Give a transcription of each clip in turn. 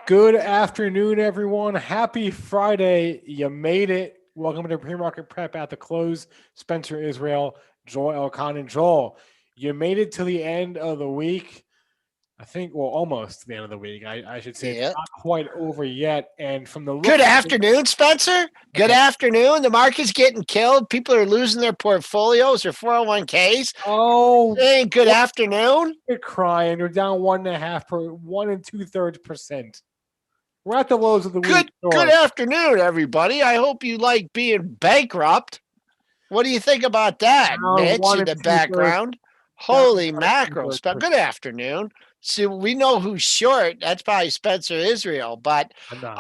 Good afternoon, everyone. Happy Friday. You made it. Welcome to PreMarket Prep at the close. Spencer Israel, Joel Elconin. Joel, you made it to the end of the week. I think, well, almost the end of the week. I should say it's Yeah. not quite over yet. And from the Good looks of it, afternoon, Spencer. Good okay. afternoon. The market's getting killed. People are losing their portfolios or 401ks. Oh, Hey, good afternoon. you're crying. You're down 1.5%. We're at the lows of the week. Good Sure. afternoon, everybody. I hope you like being bankrupt. What do you think about that, Down Mitch, one in and the two thirds. background? Down Holy one and two mackerel. thirds Good afternoon. See, we know who's short. That's probably Spencer Israel. But percent.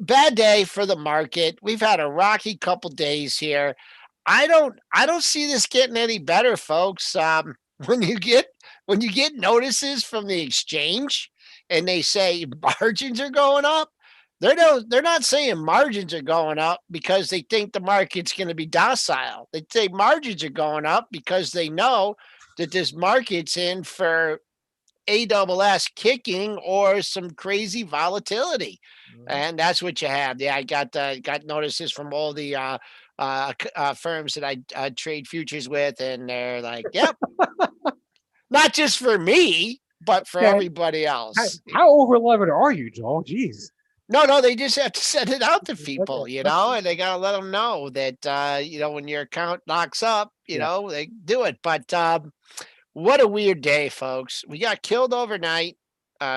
bad day for the market. We've had a rocky couple days here. I don't see this getting any better, folks. When you get when you get notices from the exchange and they say margins are going up, they're not saying margins are going up because they think the market's going to be docile. They say margins are going up because they know that this market's in for ASS kicking or some crazy volatility, Mhm. and that's what you have. Yeah, I got notices from all the firms that I trade futures with, and they're like, "Yep, not just for me, but for Okay. everybody How, else." how over levered are you, Joel? Jeez. No, they just have to send it out to Okay. people, Okay. and they gotta let them know that when your account locks up, Yeah. they do it. But what a weird day, folks. We got killed overnight.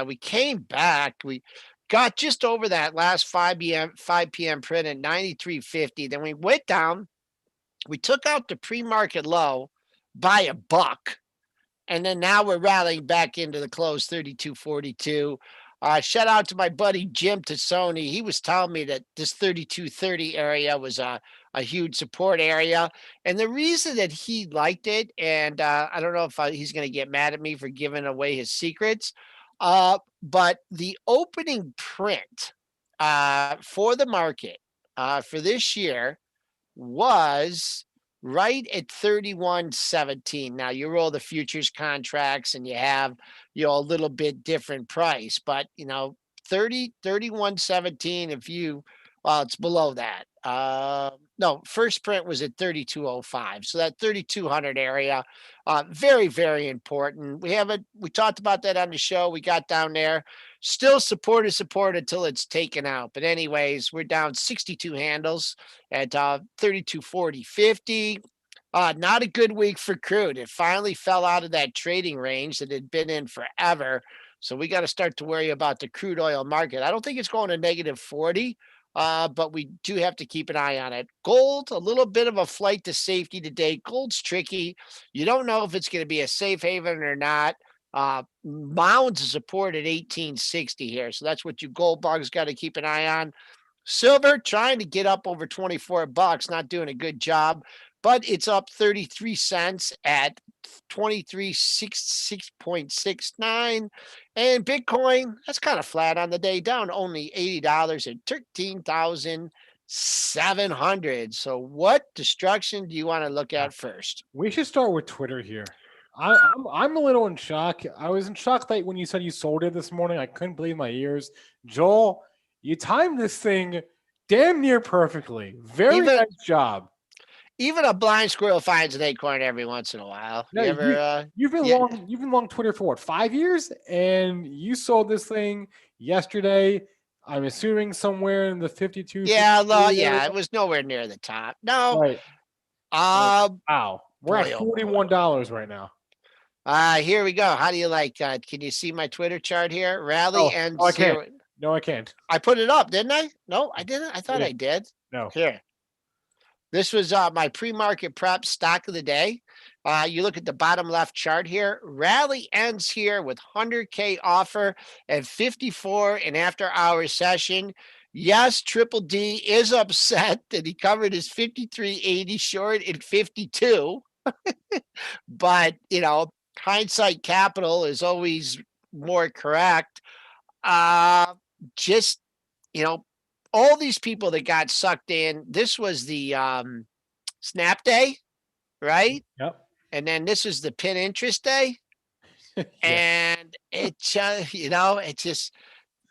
We came back. We got just over that last 5 p.m. print at 93.50. Then we went down. We took out the pre-market low by a buck. And then now we're rallying back into the close 32.42. Shout out to my buddy Jim Tassoni. He was telling me that this 32.30 area was a huge support area. And the reason that he liked it, and I don't know if he's going to get mad at me for giving away his secrets, but the opening print for the market for this year was right at 31.17. Now you roll the futures contracts and you have, a little bit different price, but 31.17. If you, well, it's below that. No, first print was at 32.05. So that 3200 area, very, very important. We talked about that on the show. We got down there. Still support until it's taken out. But anyways, we're down 62 handles at 32.40.50. Not a good week for crude. It finally fell out of that trading range that it had been in forever. So we got to start to worry about the crude oil market. I don't think it's going to negative 40, but we do have to keep an eye on it. Gold, a little bit of a flight to safety today. Gold's tricky. You don't know if it's going to be a safe haven or not. Mounds of support at 1860 here. So that's what you gold bugs got to keep an eye on. Silver trying to get up over 24 bucks, not doing a good job, but it's up 33 cents at 2366.69. And Bitcoin, that's kind of flat on the day, down only $80 at 13,700. So what destruction do you want to look Yeah. at first? We should start with Twitter here. I'm a little in shock. I was in shock that when you said you sold it this morning, I couldn't believe my ears. Joel, you timed this thing damn near perfectly. Very Even nice job. even a blind squirrel finds an acorn every once in a while. No, You ever yeah, you've been long Twitter for what, 5 years? And you sold this thing yesterday. I'm assuming somewhere in the 52, yeah, well, 53 area. yeah, it was nowhere near the top. No. Right. Right. Uh Wow. We're at boy, oh boy. $41 right now. Here we go. How do you like? Can you see my Twitter chart here? Rally Oh, no, I ends can't. here. No, I can't. I put it up, didn't I? No, I didn't. I thought Yeah, I did. no. Here, this was my pre-market prep stock of the day. You look at the bottom left chart here. Rally ends here with 100K offer at 54 and after hour session. Yes, Triple D is upset that he covered his 53.80 short in 52. But hindsight capital is always more correct. uh just you know all these people that got sucked in, this was the snap day, right? Yep. And then this is the pin interest day, Yeah. and it just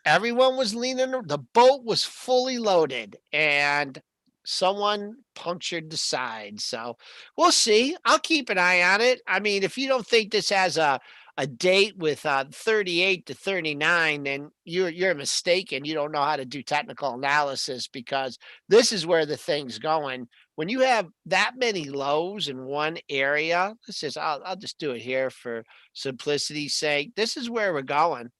everyone was leaning. The boat was fully loaded, and someone punctured the side. So we'll see. I'll keep an eye on it. I mean, if you don't think this has a date with 38 to 39, then you're mistaken. You don't know how to do technical analysis, because this is where the thing's going. When you have that many lows in one area, I'll just do it here for simplicity's sake. This is where we're going.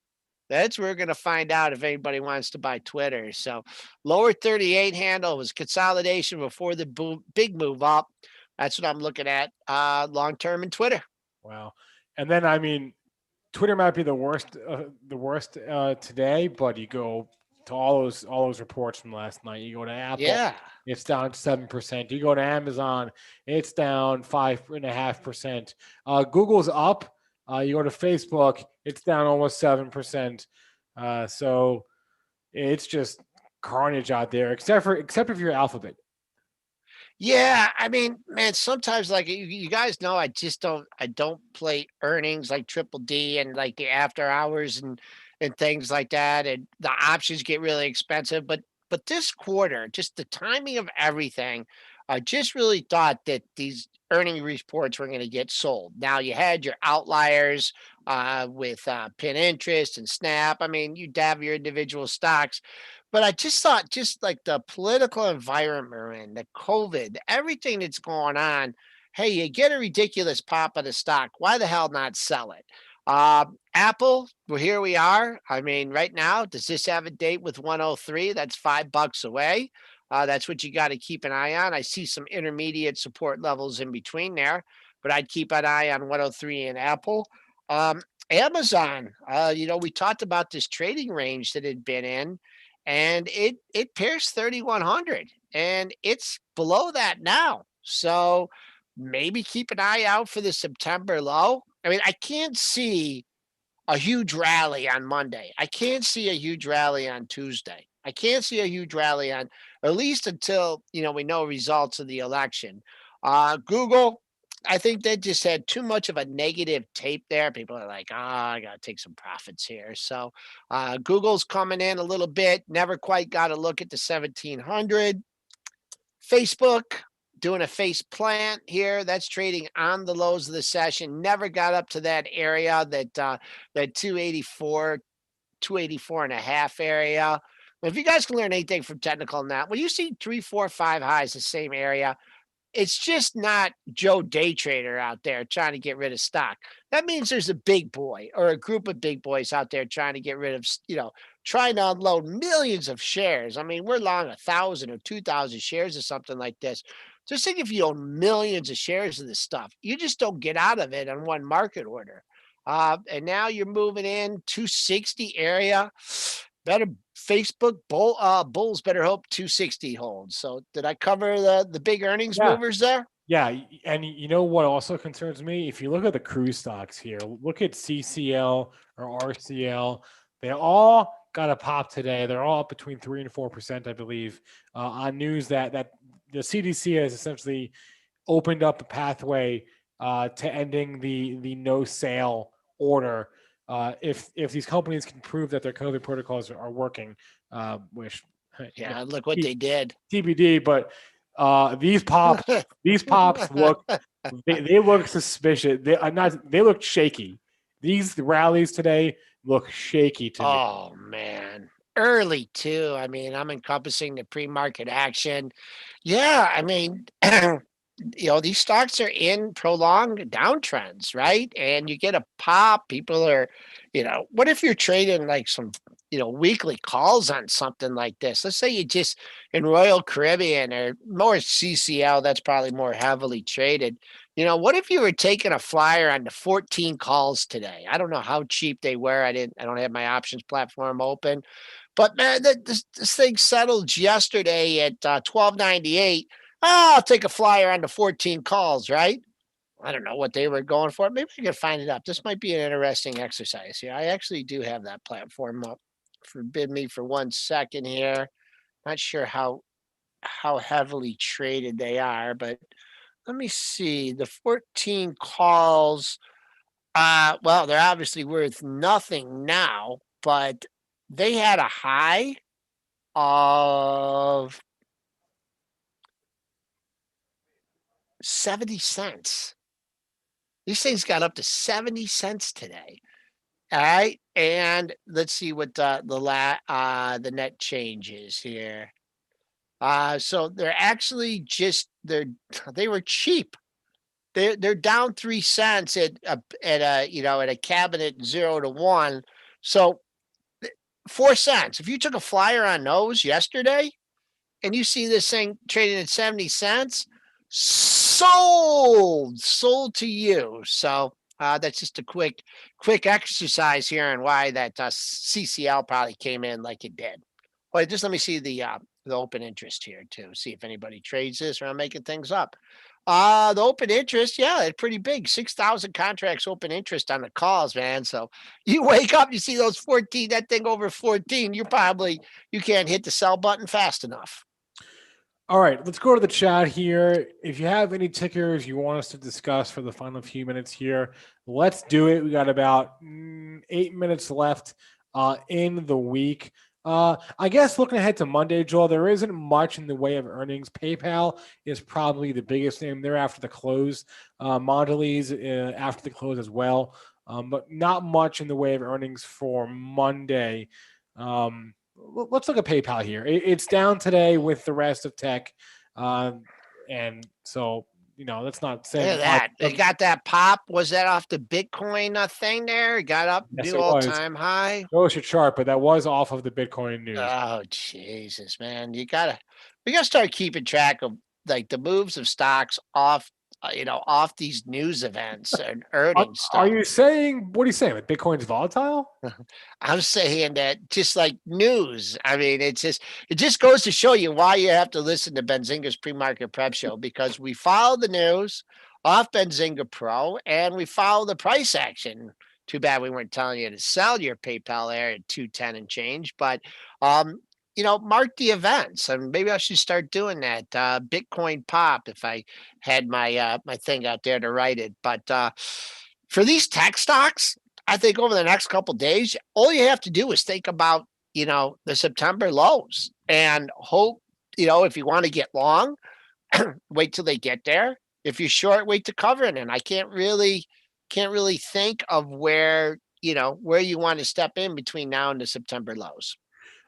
That's where we're going to find out if anybody wants to buy Twitter. So lower 38 handle was consolidation before the big move up. That's what I'm looking at long term in Twitter. Wow. And then, I mean, Twitter might be the worst today, but you go to all those reports from last night. You go to Apple, Yeah. it's down 7%. You go to Amazon, it's down 5.5%. Google's up. You go to Facebook, it's down almost 7%. So it's just carnage out there, except if you're Alphabet. Yeah, I mean, man, sometimes like you guys know, I don't play earnings like Triple D and like the after hours and things like that, and the options get really expensive. But this quarter, just the timing of everything, I just really thought that these earning reports were going to get sold. Now you had your outliers with pin interest and Snap. I mean, you have your individual stocks, but I just thought, just like the political environment we're in, the COVID, everything that's going on, hey, you get a ridiculous pop of the stock. Why the hell not sell it? Apple, well, here we are. I mean, right now, does this have a date with 103? That's $5 away. That's what you got to keep an eye on. I see some intermediate support levels in between there, but I'd keep an eye on 103 in Apple. Um, Amazon, we talked about this trading range that had been in, and it pierced 3,100, and it's below that now. So maybe keep an eye out for the September low. I mean, I can't see a huge rally on Monday. I can't see a huge rally on Tuesday. I can't see a huge rally on, at least until we know results of the election. Google, I think they just had too much of a negative tape there. People are like, I got to take some profits here. So Google's coming in a little bit. Never quite got a look at the 1700. Facebook doing a face plant here. That's trading on the lows of the session. Never got up to that area, that 284 and a half area. If you guys can learn anything from technical on that, when you see 3, 4, 5 highs, the same area, it's just not Joe Day Trader out there trying to get rid of stock. That means there's a big boy or a group of big boys out there trying to get rid of, trying to unload millions of shares. I mean, we're long 1,000 or 2,000 shares or something like this. Just think, if you own millions of shares of this stuff, you just don't get out of it on one market order. And now you're moving in 260 area. Better Facebook bulls better hope 260 holds. So did I cover the big earnings movers there? Yeah, and you know what also concerns me? If you look at the cruise stocks here, look at CCL or RCL. They all got a pop today. They're all up between 3 and 4%, I believe, on news that the CDC has essentially opened up a pathway to ending the no sale order. If these companies can prove that their COVID protocols are working, which look what they did. TBD, but these pops look they look suspicious. They look shaky. These rallies today look shaky to me. Oh man. Early too. I mean, I'm encompassing the pre-market action. Yeah, I mean, these stocks are in prolonged downtrends, right? And you get a pop. People are, what if you're trading like some, weekly calls on something like this? Let's say you just in Royal Caribbean or more CCL, that's probably more heavily traded. What if you were taking a flyer on the 14 calls today? I don't know how cheap they were. I don't have my options platform open, but man, this thing settled yesterday at 1298. I'll take a flyer on the 14 calls, right? I don't know what they were going for. Maybe I can find it up. This might be an interesting exercise here. I actually do have that platform up. Forbid me for 1 second here. Not sure how heavily traded they are, but let me see. The 14 calls. Well, they're obviously worth nothing now, but they had a high of 70 cents. These things got up to 70 cents today. All right. And let's see what the net change is here. So they're actually they were cheap. They're down 3 cents at a cabinet 0 to 1. So 4 cents. If you took a flyer on those yesterday and you see this thing trading at 70 cents, sold to you. So that's just a quick exercise here on why that CCL probably came in like it did. Wait, just let me see the open interest here too. See if anybody trades this, or I'm making things up. The open interest, yeah, it's pretty big. 6,000 contracts open interest on the calls, man. So you wake up, you see those 14, that thing over 14, you can't hit the sell button fast enough. All right, let's go to the chat here. If you have any tickers you want us to discuss for the final few minutes here, let's do it. We got about 8 minutes left in the week. I guess looking ahead to Monday, Joel, there isn't much in the way of earnings. PayPal is probably the biggest name there after the close. Mondelez after the close as well, but not much in the way of earnings for Monday. Let's look at PayPal here. It's down today with the rest of tech, and so that's not saying Look at that. They got that pop. Was that off the Bitcoin thing there? It got up yes, new all-time high. Show us your chart, but that was off of the Bitcoin news. Oh Jesus, man! We gotta start keeping track of like the moves of stocks off off these news events and earnings stuff. What are you saying? That Bitcoin's volatile? I'm saying that just like news. I mean, it just goes to show you why you have to listen to Benzinga's Pre-Market Prep show, because we follow the news off Benzinga Pro and we follow the price action. Too bad we weren't telling you to sell your PayPal there at 210 and change, but mark the events, and maybe I should start doing that. Bitcoin pop if I had my my thing out there to write it. But for these tech stocks, I think over the next couple of days, all you have to do is think about the September lows and hope if you want to get long, wait till they get there. If you're short, wait to cover it. And I can't really think of where you want to step in between now and the September lows.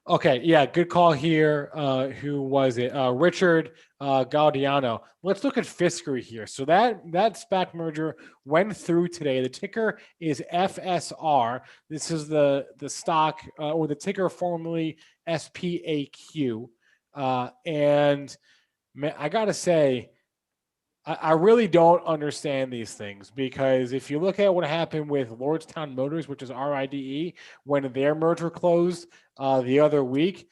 Okay, yeah, good call here. Who was it? Richard Gaudiano. Let's look at Fisker here. So that SPAC merger went through today. The ticker is FSR. This is the stock or the ticker formerly SPAQ. And man, I gotta say, I really don't understand these things, because if you look at what happened with Lordstown Motors, which is RIDE, when their merger closed the other week,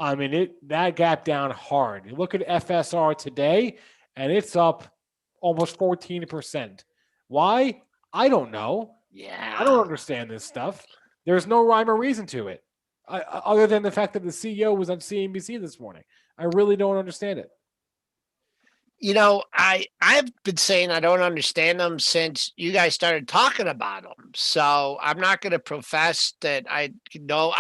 I mean, that gap down hard. You look at FSR today, and it's up almost 14%. Why? I don't know. Yeah, I don't understand this stuff. There's no rhyme or reason to it, other than the fact that the CEO was on CNBC this morning. I really don't understand it. I've been saying I don't understand them since you guys started talking about them. So I'm not going to profess that I know.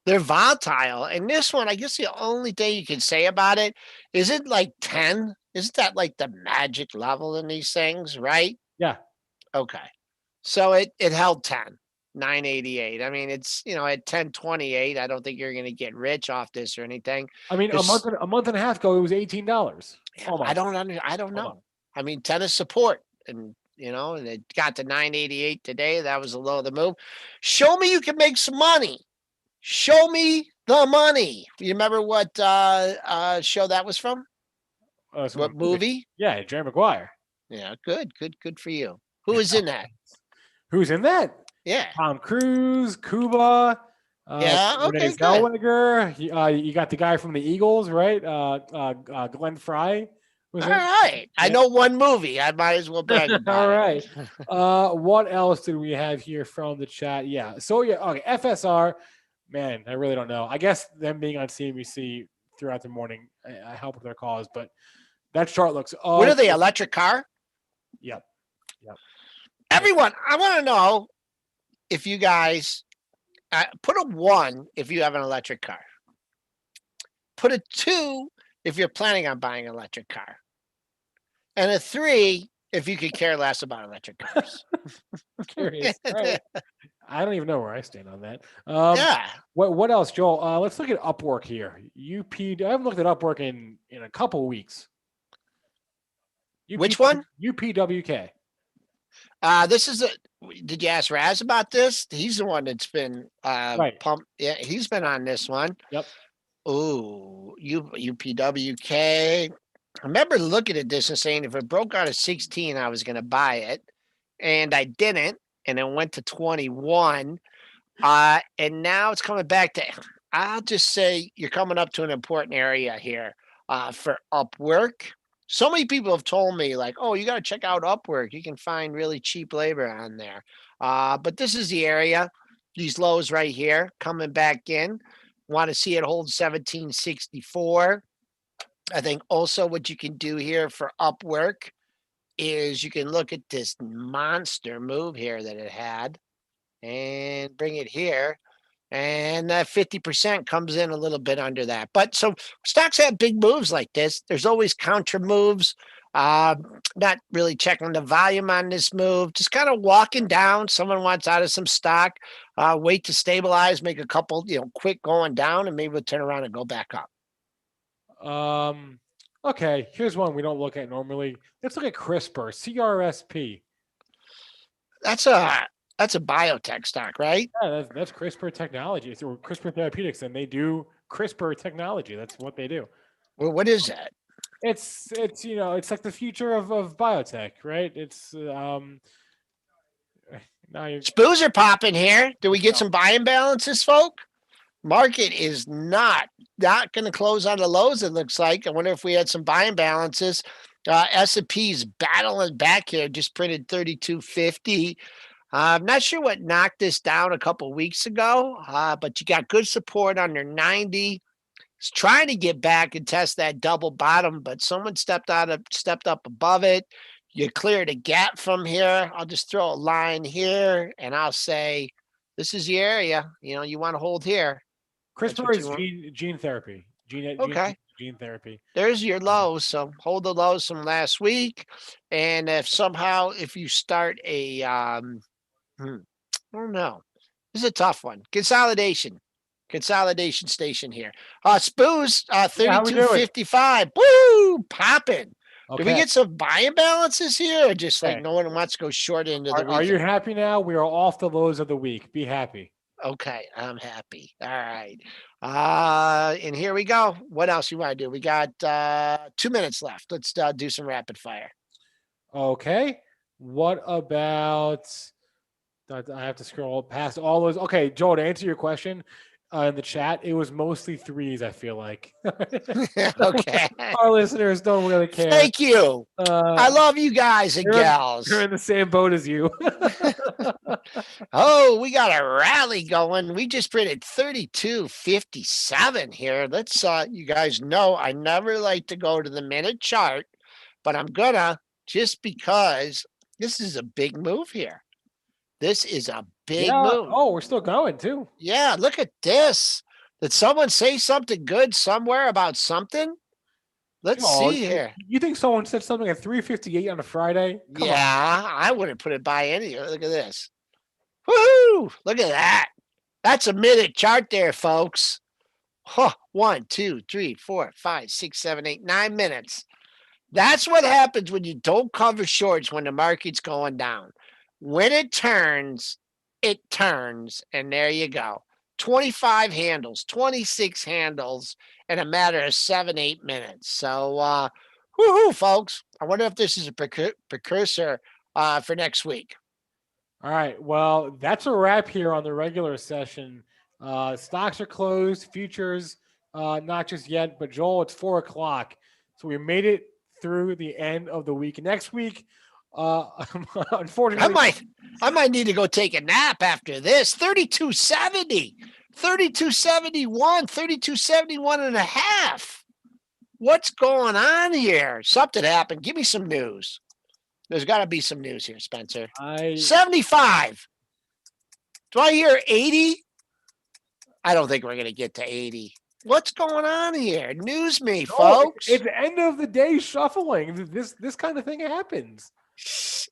They're volatile. And this one, I guess the only thing you can say about it is it like 10? Isn't that like the magic level in these things, right? Yeah. Okay. So it held 10. 988. I mean, it's at 1028. I don't think you're going to get rich off this or anything. I mean, a month and a half ago, it was $18. Yeah, I don't know. I mean, 10 is support, and and it got to 988 today. That was the low of the move. Show me you can make some money. Show me the money. You remember what show that was from? What movie? Yeah, Jerry Maguire. Yeah, good for you. Who is in that? Who's in that? Yeah, Tom Cruise, Cuba. Yeah, okay, good. Zellweger. You got the guy from the Eagles, right? Glenn Fry. All right. I know one movie. I might as well brag about All right. What else did we have here from the chat? Yeah. So yeah. Okay. FSR. Man, I really don't know. I guess them being on CNBC throughout the morning, I help with their cause, but that chart looks. What are they? Electric car? Yep. Everyone, I want to know if you guys Put a 1 if you have an electric car. Put a 2 if you're planning on buying an electric car. And a 3 if you could care less about electric cars. Curious. All right. I don't even know where I stand on that. Yeah. What else, Joel? Let's look at Upwork here. I haven't looked at Upwork in a couple of weeks. Which one? UPWK. This is did you ask Raz about this? He's the one that's been Right. pumped. Yeah, he's been on this one. Yep. Oh, UPWK. I remember looking at this and saying if it broke out of 16, I was going to buy it. And I didn't. And it went to 21. And now it's coming back to, I'll just say you're coming up to an important area here for Upwork. So many people have told me, like, oh, you got to check out Upwork. You can find really cheap labor on there. But this is the area, these lows right here coming back in. Want to see it hold 1764. I think also what you can do here for Upwork is you can look at this monster move here that it had and bring it here. And that 50% comes in a little bit under that. But so stocks have big moves like this. There's always counter moves. Not really checking the volume on this move, just kind of walking down. Someone wants out of some stock, wait to stabilize, make a couple, quick going down, and maybe we'll turn around and go back up. Okay, here's one we don't look at normally. Let's look at CRISPR, CRSP. That's a biotech stock, right? Yeah, that's CRISPR technology. It's CRISPR Therapeutics, and they do CRISPR technology. That's what they do. Well, what is that? It's it's like the future of biotech, right? It's SPOOs are popping here. Do we get some buying balances, folk? Market is not going to close on the lows, it looks like. I wonder if we had some buying balances. S&P's battling back here, just printed 3250. I'm not sure what knocked this down a couple weeks ago, but you got good support under 90. It's trying to get back and test that double bottom, but someone stepped up above it. You cleared a gap from here. I'll just throw a line here, and I'll say this is the area. You want to hold here. CRISPR is gene therapy. Gene therapy. There's your lows. So hold the lows from last week. And if you start a, I don't know. This is a tough one. Consolidation station here. SPOOs, 3255. Woo! Popping. Okay. Do we get some buying balances here, or just like no one wants to go short into the weekend? Are you happy now? We are off the lows of the week. Be happy. Okay, I'm happy. All right. And here we go. What else you want to do? We got 2 minutes left. Let's do some rapid fire. Okay. What about, I have to scroll past all those. Okay, Joel, to answer your question in the chat, it was mostly threes, I feel like. Okay. Our listeners don't really care. Thank you. I love you guys and gals. They're in the same boat as you. Oh, we got a rally going. We just printed 3257 here. Let's you guys know I never like to go to the minute chart, but I'm gonna, just because this is a big move here. This is a big move. Oh, we're still going too. Yeah, look at this. Did someone say something good somewhere about something? Let's see here. You think someone said something at 3:58 on a Friday? Come on. I wouldn't put it by any. Look at this. Woohoo! Look at that. That's a minute chart there, folks. 1, 2, 3, 4, 5, 6, 7, 8, 9 minutes. That's what happens when you don't cover shorts when the market's going down. When it turns, and there you go. 25 handles, 26 handles in a matter of 7-8 minutes. So, woohoo, folks. I wonder if this is a precursor for next week. All right. Well, that's a wrap here on the regular session. Stocks are closed, futures, not just yet, but Joel, it's 4:00. So we made it through the end of the week. Next week, unfortunately, I might need to go take a nap after this. 3270, 3271, 3271 and a half. What's going on here? Something happened. Give me some news. There's got to be some news here, Spencer. 75. Do I hear 80? I don't think we're going to get to 80. What's going on here? News me, No, folks. it's end of the day shuffling. This kind of thing happens. This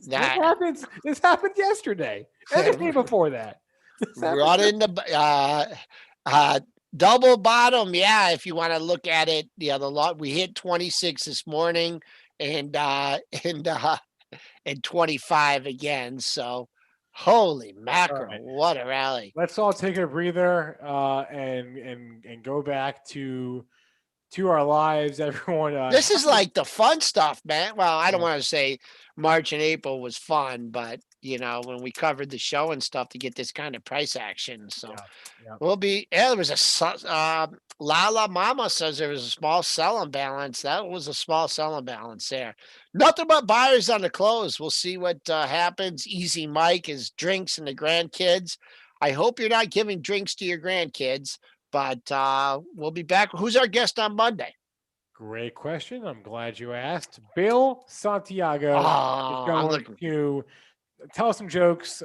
That happens. This happened yesterday and the day before that. running the double bottom. Yeah, if you want to look at it, the other lot we hit 26 this morning and 25 again. So holy mackerel, right. what a rally. Let's all take a breather and go back to our lives, everyone. This is like the fun stuff, man. Well, I don't want to say March and April was fun, but when we covered the show and stuff to get this kind of price action. So yeah. there was a Lala Mama says there was a small sell imbalance. That was a small sell imbalance there. Nothing but buyers on the close. We'll see what happens. Easy Mike is drinks and the grandkids. I hope you're not giving drinks to your grandkids, but we'll be back. Who's our guest on Monday? Great question. I'm glad you asked. Bill Santiago is going to tell us some jokes,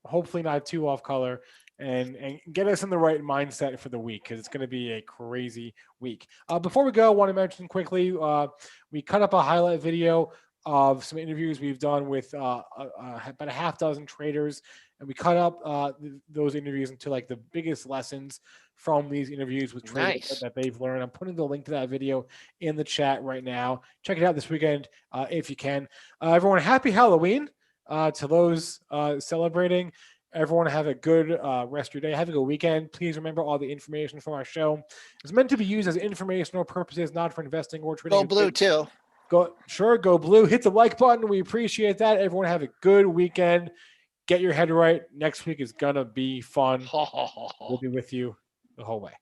hopefully not too off color, and get us in the right mindset for the week because it's going to be a crazy week. Before we go, I want to mention quickly, we cut up a highlight video of some interviews we've done with about a half dozen traders, and we cut up those interviews into like the biggest lessons from these interviews with traders that they've learned. I'm putting the link to that video in the chat right now. Check it out this weekend if you can. Everyone, happy Halloween to those celebrating. Everyone have a good rest of your day. Have a good weekend. Please remember all the information from our show is meant to be used as informational purposes, not for investing or trading. Go blue too. Go blue. Hit the like button. We appreciate that. Everyone have a good weekend. Get your head right. Next week is going to be fun. We'll be with you the whole way.